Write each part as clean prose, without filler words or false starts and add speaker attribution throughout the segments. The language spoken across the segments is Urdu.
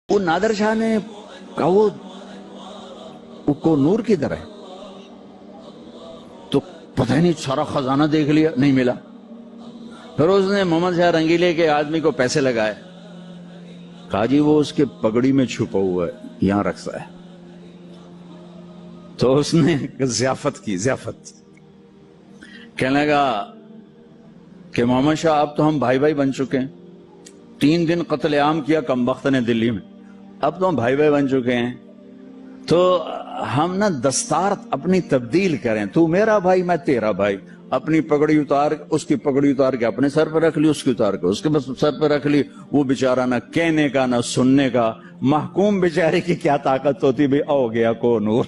Speaker 1: وہ نادر شاہ نے کہا وہ نور کدھر ہے؟ تو پتہ نہیں سارا خزانہ دیکھ لیا، نہیں ملا۔ پھر اس نے محمد شاہ رنگیلے کے آدمی کو پیسے لگائے، کہا جی وہ اس کے پگڑی میں چھپا ہوا ہے، یہاں رکھتا ہے۔ تو اس نے ضیافت کی، ضیافت کہنے لگا کہ محمد شاہ اب تو ہم بھائی بھائی بن چکے ہیں، 3 دن قتل عام کیا کمبخت نے دلی میں، اب تو ہم بھائی بھائی بن چکے ہیں، تو ہم نہ دستار اپنی تبدیل کریں، تو میرا بھائی میں تیرا بھائی، اپنی پگڑی اتار، اس کی پگڑی اتار کے اپنے سر پہ رکھ لی، اس کی اتار کے اس کے سر پہ رکھ لی۔ وہ بیچارہ نہ کہنے کا نہ سننے کا، محکوم بیچارے کی کیا طاقت ہوتی بھی، او گیا کو نور۔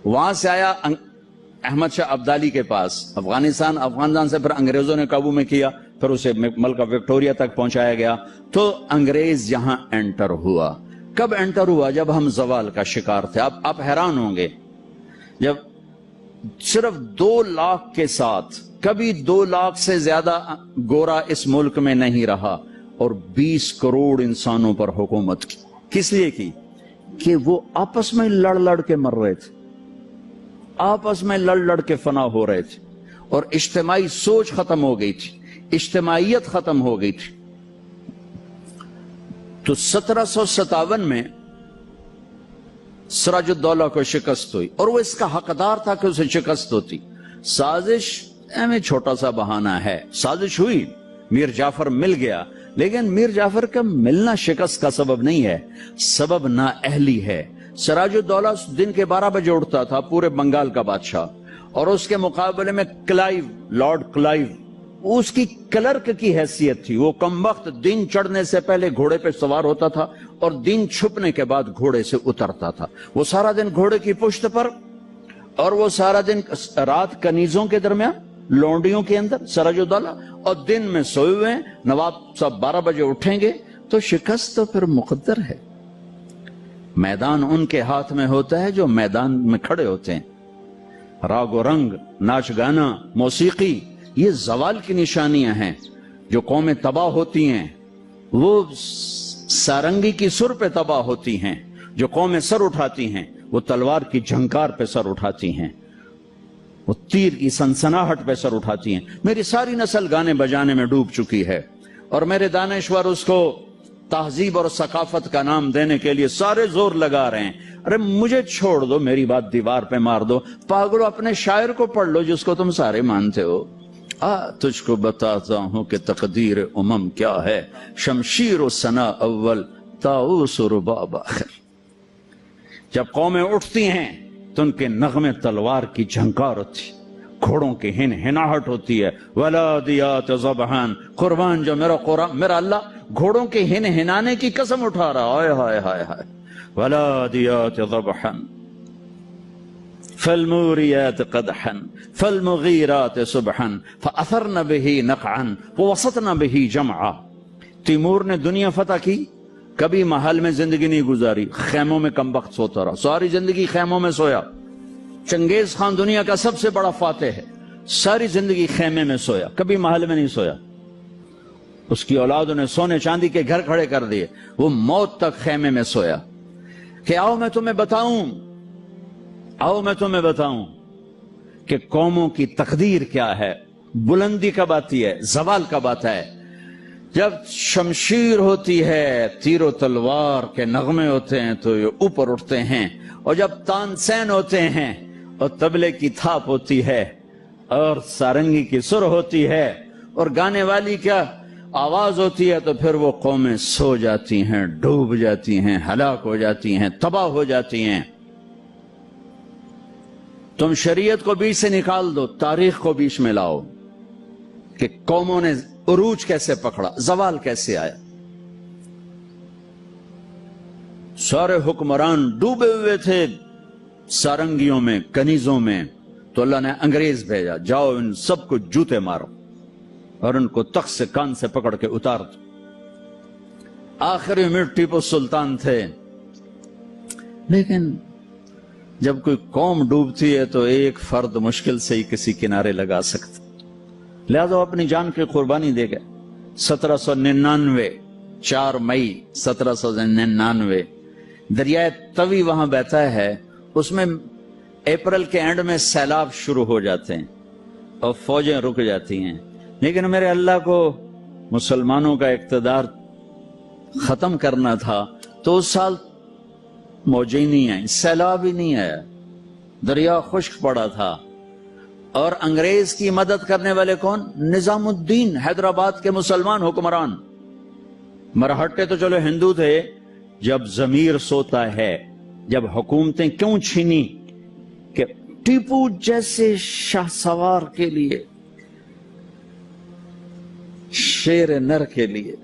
Speaker 1: وہاں سے آیا احمد شاہ ابدالی کے پاس، افغانستان سے پھر انگریزوں نے قابو میں کیا، پھر اسے ملکہ وکٹوریا تک پہنچایا گیا۔ تو انگریز یہاں انٹر ہوا۔ کب انٹر ہوا؟ جب ہم زوال کا شکار تھے۔ اب آپ حیران ہوں گے، جب صرف 2 لاکھ کے ساتھ، کبھی 2 لاکھ سے زیادہ گورا اس ملک میں نہیں رہا، اور 20 کروڑ انسانوں پر حکومت کی۔ کس لیے کی؟ کہ وہ آپس میں لڑ کے مر رہے تھے، آپس میں لڑ کے فنا ہو رہے تھے، اور اجتماعی سوچ ختم ہو گئی تھی، اجتماعیت ختم ہو گئی تھی۔ تو 1757 میں سراج الدولہ کو شکست ہوئی، اور وہ اس کا حقدار تھا کہ اسے شکست ہوتی۔ سازش میں چھوٹا سا بہانہ ہے، سازش ہوئی، میر جعفر مل گیا، لیکن میر جعفر کا ملنا شکست کا سبب نہیں ہے، سبب نااہلی ہے۔ سراج الدولہ دن کے 12 بجے اٹھتا تھا، پورے بنگال کا بادشاہ، اور اس کے مقابلے میں کلائیو، لارڈ کلائیو، اس کی کلرک کی حیثیت تھی۔ وہ کمبخت دن چڑھنے سے پہلے گھوڑے پہ سوار ہوتا تھا، اور دن چھپنے کے بعد گھوڑے سے اترتا تھا۔ وہ سارا دن گھوڑے کی پشت پر، اور وہ سارا دن رات کنیزوں کے درمیان، لونڈیوں کے اندر سراج الدولہ، اور دن میں سوئے ہوئے ہیں۔ نواب صاحب 12 بجے اٹھیں گے تو شکست تو پھر مقدر ہے۔ میدان ان کے ہاتھ میں ہوتا ہے جو میدان میں کھڑے ہوتے ہیں۔ راگ و رنگ، ناچ گانا، موسیقی، یہ زوال کی نشانیاں ہیں۔ جو قومیں تباہ ہوتی ہیں وہ سارنگی کی سر پہ تباہ ہوتی ہیں، جو قومیں سر اٹھاتی ہیں وہ تلوار کی جھنکار پہ سر اٹھاتی ہیں، وہ تیر کی سنسناہٹ پہ سر اٹھاتی ہیں۔ میری ساری نسل گانے بجانے میں ڈوب چکی ہے، اور میرے دانشور اس کو تہذیب اور ثقافت کا نام دینے کے لیے سارے زور لگا رہے ہیں۔ ارے مجھے چھوڑ دو، میری بات دیوار پہ مار دو، پاگلو اپنے شاعر کو پڑھ لو جس کو تم سارے مانتے ہو۔ تجھ کو بتاتا ہوں کہ تقدیر امم کیا ہے، شمشیر و ثنا اول، طاؤس و رباب آخر۔ جب قومیں اٹھتی ہیں تو ان کے نغمے تلوار کی جھنکار ہوتی، گھوڑوں کی ہن ہناہٹ ہوتی ہے۔ ولادیات ذبحان، قربان جو میرا اللہ گھوڑوں کے ہن ہنانے کی قسم اٹھا رہا، ہائے ہائے ہائے ہائے۔ ولادیات ذبحان فالموریات قدحا فالمغیرات صبحا فاثرن به نقعا ووسطن به جمعا۔ تیمور نے دنیا فتح کی، کبھی محل میں زندگی نہیں گزاری، خیموں میں کمبخت سوتا رہا، ساری زندگی خیموں میں سویا۔ چنگیز خان دنیا کا سب سے بڑا فاتح ہے، ساری زندگی خیمے میں سویا، کبھی محل میں نہیں سویا۔ اس کی اولادوں نے سونے چاندی کے گھر کھڑے کر دیے، وہ موت تک خیمے میں سویا۔ کہ آؤ میں تمہیں بتاؤں کہ قوموں کی تقدیر کیا ہے، بلندی کب آتی ہے، زوال کب آتا ہے۔ جب شمشیر ہوتی ہے، تیر و تلوار کے نغمے ہوتے ہیں تو یہ اوپر اٹھتے ہیں، اور جب تانسین ہوتے ہیں اور طبلے کی تھاپ ہوتی ہے اور سارنگی کی سر ہوتی ہے اور گانے والی کیا آواز ہوتی ہے، تو پھر وہ قومیں سو جاتی ہیں، ڈوب جاتی ہیں، ہلاک ہو جاتی ہیں، تباہ ہو جاتی ہیں۔ تم شریعت کو بیچ سے نکال دو، تاریخ کو بیچ میں لاؤ کہ قوموں نے عروج کیسے پکڑا، زوال کیسے آیا۔ سارے حکمران ڈوبے ہوئے تھے سارنگیوں میں، کنیزوں میں، تو اللہ نے انگریز بھیجا، جاؤ ان سب کو جوتے مارو اور ان کو تخت سے کان سے پکڑ کے اتار دو۔ آخری میں ٹیپو سلطان تھے، لیکن جب کوئی قوم ڈوبتی ہے تو ایک فرد مشکل سے ہی کسی کنارے لگا سکتا، لہذا وہ اپنی جان کی قربانی دے گئے۔ 1799 4 مئی 1799 دریائے توی وہاں بہتا ہے، اس میں اپریل کے اینڈ میں سیلاب شروع ہو جاتے ہیں اور فوجیں رک جاتی ہیں، لیکن میرے اللہ کو مسلمانوں کا اقتدار ختم کرنا تھا تو اس سال موجیں نہیں آئیں، سیلاب ہی نہیں آیا، دریا خشک پڑا تھا۔ اور انگریز کی مدد کرنے والے کون؟ نظام الدین، حیدرآباد کے مسلمان حکمران۔ مرہٹے تو چلو ہندو تھے۔ جب ضمیر سوتا ہے، جب حکومتیں کیوں چھینی کہ ٹیپو جیسے شاہ سوار کے لیے، شیر نر کے لیے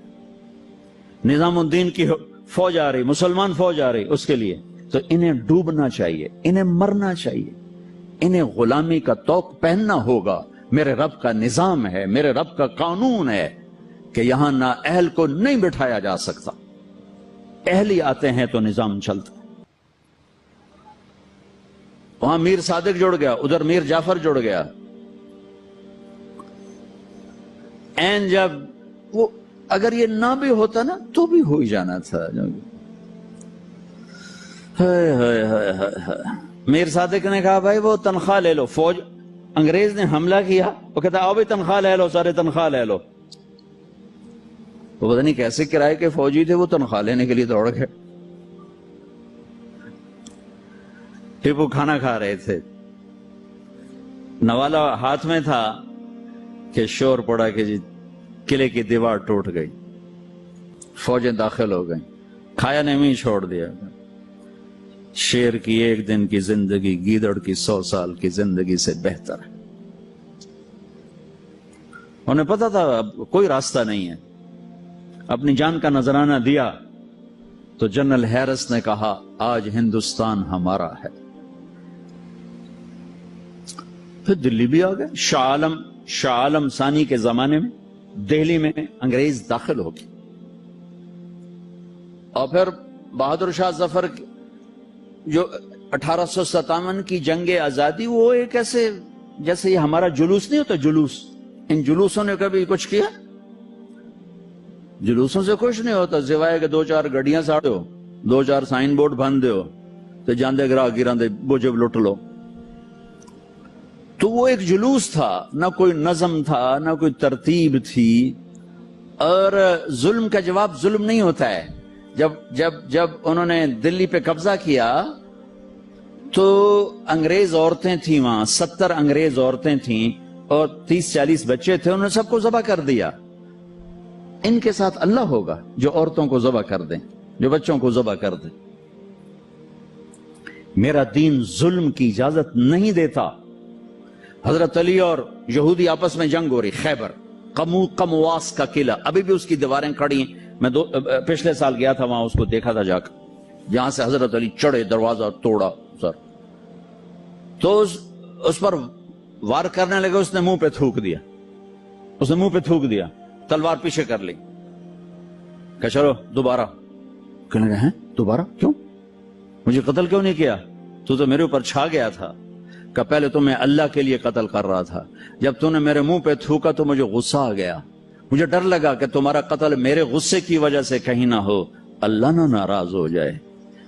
Speaker 1: نظام الدین کی فوج آ رہی، مسلمان فوج آ رہی، اس کے لیے تو انہیں ڈوبنا چاہیے، انہیں مرنا چاہیے، انہیں غلامی کا طوق پہننا ہوگا۔ میرے رب کا نظام ہے، میرے رب کا قانون ہے کہ یہاں نااہل کو نہیں بٹھایا جا سکتا، اہلی آتے ہیں تو نظام چلتا۔ وہاں میر صادق جڑ گیا، ادھر میر جعفر جڑ گیا۔ این جب وہ اگر یہ نہ بھی ہوتا نا تو بھی ہو ہی جانا تھا۔ میر صادق نے کہا بھائی وہ تنخواہ لے لو، فوج انگریز نے حملہ کیا، وہ کہتا آؤ بھی تنخواہ لے لو، سارے تنخواہ لے لو۔ وہ پتہ نہیں کیسے کرائے کے فوجی تھے، وہ تنخواہ لینے کے لیے دوڑ گئے۔ ٹیپو کھانا کھا رہے تھے، نوالا ہاتھ میں تھا کہ شور پڑا کہ جی قلعے کی دیوار ٹوٹ گئی، فوجیں داخل ہو گئیں، کھایا نے بھی چھوڑ دیا۔ شیر کی 1 دن کی زندگی گیدڑ کی 100 سال کی زندگی سے بہتر ہے۔ انہیں پتا تھا اب کوئی راستہ نہیں ہے، اپنی جان کا نذرانہ دیا تو جنرل ہیرس نے کہا آج ہندوستان ہمارا ہے۔ پھر دلی بھی آ گئے۔ شاہ عالم ثانی کے زمانے میں دہلی میں انگریز داخل ہو گئے، اور پھر بہادر شاہ ظفر جو 1857 کی جنگ آزادی، وہ ایک ایسے جیسے یہ ہمارا جلوس نہیں ہوتا، جلوس، ان جلوسوں نے کبھی کچھ کیا؟ جلوسوں سے کچھ نہیں ہوتا سوائے کہ 2-4 گڈیاں ساڑو، 2-4 سائن بورڈ بن دیو تو جاندے گراہ گراندے بوجھے لٹ لو۔ تو وہ ایک جلوس تھا، نہ کوئی نظم تھا، نہ کوئی ترتیب تھی۔ اور ظلم کا جواب ظلم نہیں ہوتا ہے۔ جب انہوں نے دلی پہ قبضہ کیا تو انگریز عورتیں تھیں وہاں، 70 انگریز عورتیں تھیں اور 30-40 بچے تھے، انہوں نے سب کو ذبح کر دیا۔ ان کے ساتھ اللہ ہوگا جو عورتوں کو ذبح کر دیں، جو بچوں کو ذبح کر دیں۔ میرا دین ظلم کی اجازت نہیں دیتا۔ حضرت علی اور یہودی آپس میں جنگ ہو رہی، خیبر قمواس کا قلعہ، ابھی بھی اس کی دیواریں کھڑی ہیں۔ میں پچھلے سال گیا تھا وہاں، اس کو دیکھا تھا جا کر، جہاں سے حضرت علی چڑھے، دروازہ توڑا سر، تو اس پر وار کرنے لگے، اس نے منہ پہ تھوک دیا، تلوار پیچھے کر لی، کہ چلو دوبارہ۔ کہنے لگے ہیں دوبارہ کیوں؟ مجھے قتل کیوں نہیں کیا؟ تو میرے اوپر چھا گیا تھا، کہ پہلے تو میں اللہ کے لیے قتل کر رہا تھا، جب تو نے میرے منہ پہ تھوکا تو مجھے غصہ آ گیا، مجھے ڈر لگا کہ تمہارا قتل میرے غصے کی وجہ سے کہیں نہ ہو، اللہ نہ ناراض ہو جائے،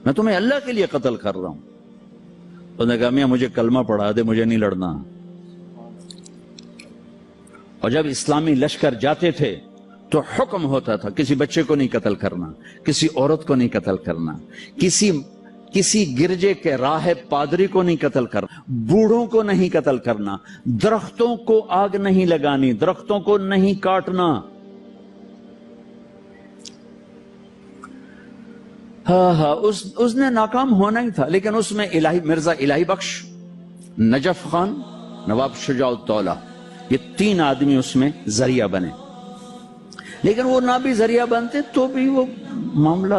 Speaker 1: میں تمہیں اللہ کے لیے قتل کر رہا ہوں۔ انہوں نے کہا میاں مجھے کلمہ پڑھا دے، مجھے نہیں لڑنا۔ اور جب اسلامی لشکر جاتے تھے تو حکم ہوتا تھا کسی بچے کو نہیں قتل کرنا، کسی عورت کو نہیں قتل کرنا، کسی گرجے کے راہب پادری کو نہیں قتل کرنا، بوڑھوں کو نہیں قتل کرنا، درختوں کو آگ نہیں لگانی، درختوں کو نہیں کاٹنا۔ اس نے ناکام ہونا ہی تھا، لیکن اس میں مرزا الہی بخش، نجف خان، نواب شجاع الدولہ، یہ 3 آدمی اس میں ذریعہ بنے۔ لیکن وہ نہ بھی ذریعہ بنتے تو بھی وہ معاملہ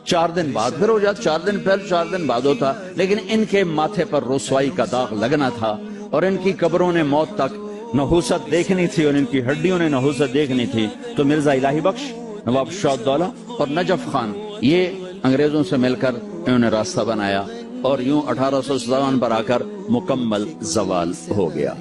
Speaker 1: 4 دن بعد پھر ہو جاتا، 4 دن پہلے 4 دن بعد ہوتا، لیکن ان کے ماتھے پر رسوائی کا داغ لگنا تھا، اور ان کی قبروں نے موت تک نحوست دیکھنی تھی، اور ان کی ہڈیوں نے نحوست دیکھنی تھی۔ تو مرزا الہی بخش، نواب شجاع الدولہ اور نجف خان، یہ انگریزوں سے مل کر انہوں نے راستہ بنایا، اور یوں 1857 پر آ کر مکمل زوال ہو گیا۔